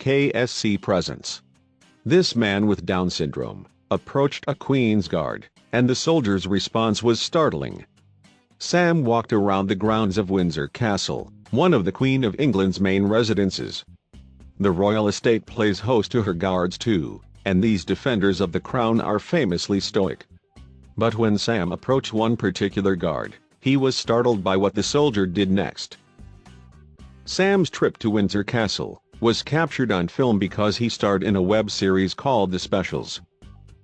UKSC presence. This man with Down syndrome approached a Queen's Guard, and the soldier's response was startling. Sam walked around the grounds of Windsor Castle, one of the Queen of England's main residences. The royal estate plays host to her guards too, and these defenders of the crown are famously stoic. But when Sam approached one particular guard, he was startled by what the soldier did next. Sam's trip to Windsor Castle was captured on film because he starred in a web series called The Specials.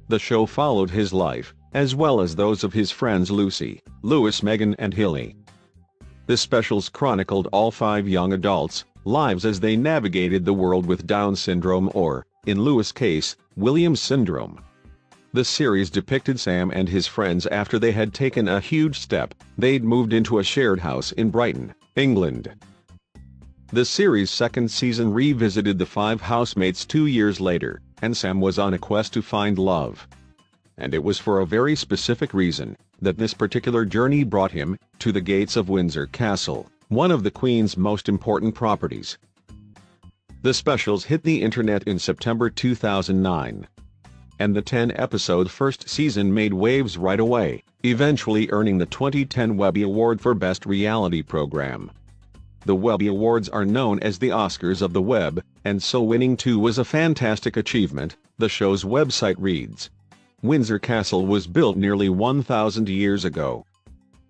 The show followed his life, as well as those of his friends Lucy, Lewis, Megan and Hilly. The Specials chronicled all 5 young adults' lives as they navigated the world with Down syndrome or, in Lewis' case, Williams syndrome. The series depicted Sam and his friends after they had taken a huge step. They'd moved into a shared house in Brighton, England. The series' second season revisited the 5 housemates 2 years later, and Sam was on a quest to find love. And it was for a very specific reason that this particular journey brought him to the gates of Windsor Castle, one of the Queen's most important properties. The Specials hit the internet in September 2009. And the 10-episode first season made waves right away, eventually earning the 2010 Webby Award for Best Reality Program. The Webby Awards are known as the Oscars of the web, and so winning 2 was a fantastic achievement, the show's website reads. Windsor Castle was built nearly 1,000 years ago.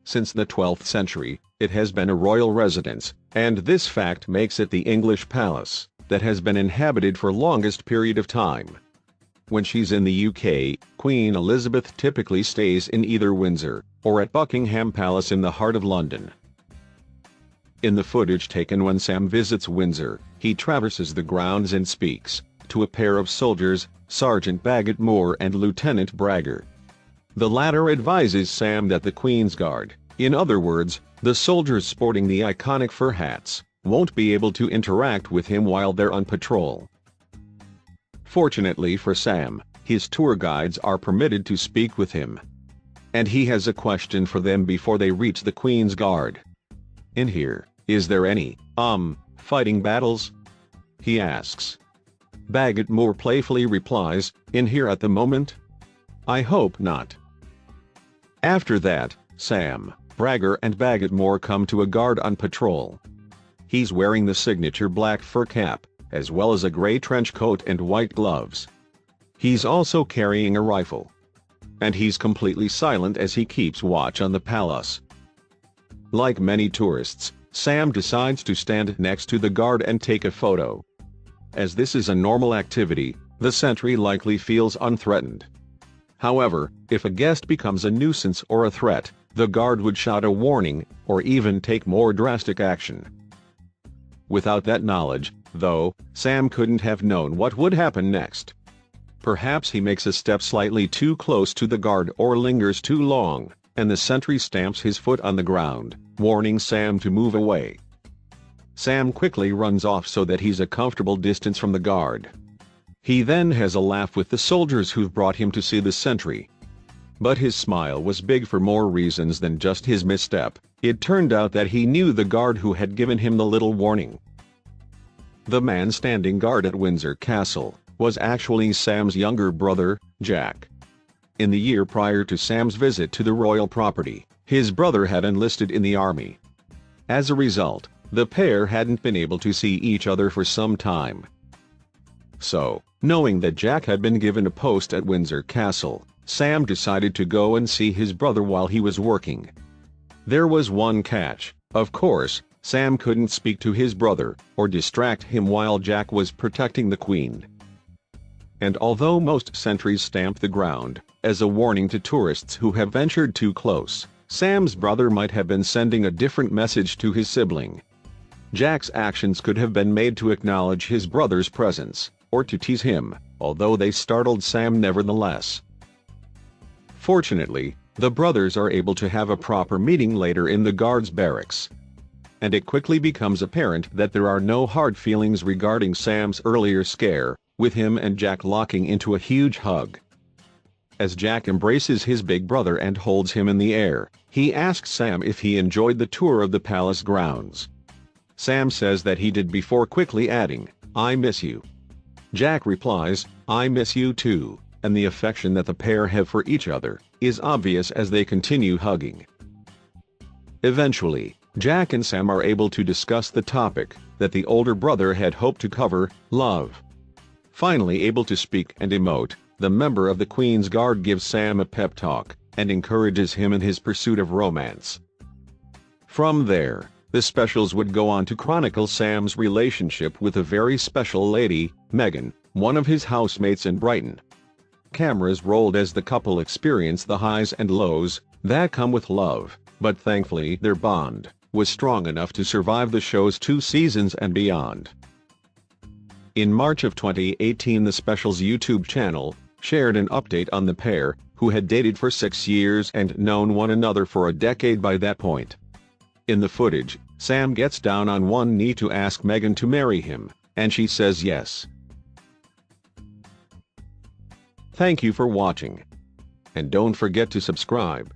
Since the 12th century, it has been a royal residence, and this fact makes it the English palace that has been inhabited for longest period of time. When she's in the UK, Queen Elizabeth typically stays in either Windsor or at Buckingham Palace in the heart of London. In the footage taken when Sam visits Windsor, he traverses the grounds and speaks to a pair of soldiers, Sergeant Bagot Moore and Lieutenant Bragger. The latter advises Sam that the Queen's Guard, in other words, the soldiers sporting the iconic fur hats, won't be able to interact with him while they're on patrol. Fortunately for Sam, his tour guides are permitted to speak with him. And he has a question for them before they reach the Queen's Guard. In here, is there any, fighting battles? He asks. Bagot Moore playfully replies, in here at the moment? I hope not. After that, Sam, Bragger and Bagot Moore come to a guard on patrol. He's wearing the signature black fur cap, as well as a gray trench coat and white gloves. He's also carrying a rifle. And he's completely silent as he keeps watch on the palace. Like many tourists, Sam decides to stand next to the guard and take a photo. As this is a normal activity, the sentry likely feels unthreatened. However, if a guest becomes a nuisance or a threat, the guard would shout a warning, or even take more drastic action. Without that knowledge, though, Sam couldn't have known what would happen next. Perhaps he makes a step slightly too close to the guard or lingers too long, and the sentry stamps his foot on the ground, warning Sam to move away. Sam quickly runs off so that he's a comfortable distance from the guard. He then has a laugh with the soldiers who've brought him to see the sentry. But his smile was big for more reasons than just his misstep. It turned out that he knew the guard who had given him the little warning. The man standing guard at Windsor Castle was actually Sam's younger brother, Jack. In the year prior to Sam's visit to the royal property, his brother had enlisted in the army. As a result, the pair hadn't been able to see each other for some time. So, knowing that Jack had been given a post at Windsor Castle, Sam decided to go and see his brother while he was working. There was one catch. Of course, Sam couldn't speak to his brother or distract him while Jack was protecting the Queen. And although most sentries stamp the ground as a warning to tourists who have ventured too close, Sam's brother might have been sending a different message to his sibling. Jack's actions could have been made to acknowledge his brother's presence, or to tease him, although they startled Sam nevertheless. Fortunately, the brothers are able to have a proper meeting later in the guards' barracks. And it quickly becomes apparent that there are no hard feelings regarding Sam's earlier scare, with him and Jack locking into a huge hug. As Jack embraces his big brother and holds him in the air, he asks Sam if he enjoyed the tour of the palace grounds. Sam says that he did before quickly adding, "I miss you." Jack replies, "I miss you too," and the affection that the pair have for each other is obvious as they continue hugging. Eventually, Jack and Sam are able to discuss the topic that the older brother had hoped to cover, love. Finally able to speak and emote, the member of the Queen's Guard gives Sam a pep talk and encourages him in his pursuit of romance. From there, the specials would go on to chronicle Sam's relationship with a very special lady, Megan, one of his housemates in Brighton. Cameras rolled as the couple experienced the highs and lows that come with love, but thankfully their bond was strong enough to survive the show's 2 seasons and beyond. In March of 2018, the special's YouTube channel shared an update on the pair, who had dated for 6 years and known one another for a decade by that point. In the footage, Sam gets down on one knee to ask Megan to marry him, and she says yes. Thank you for watching. And don't forget to subscribe.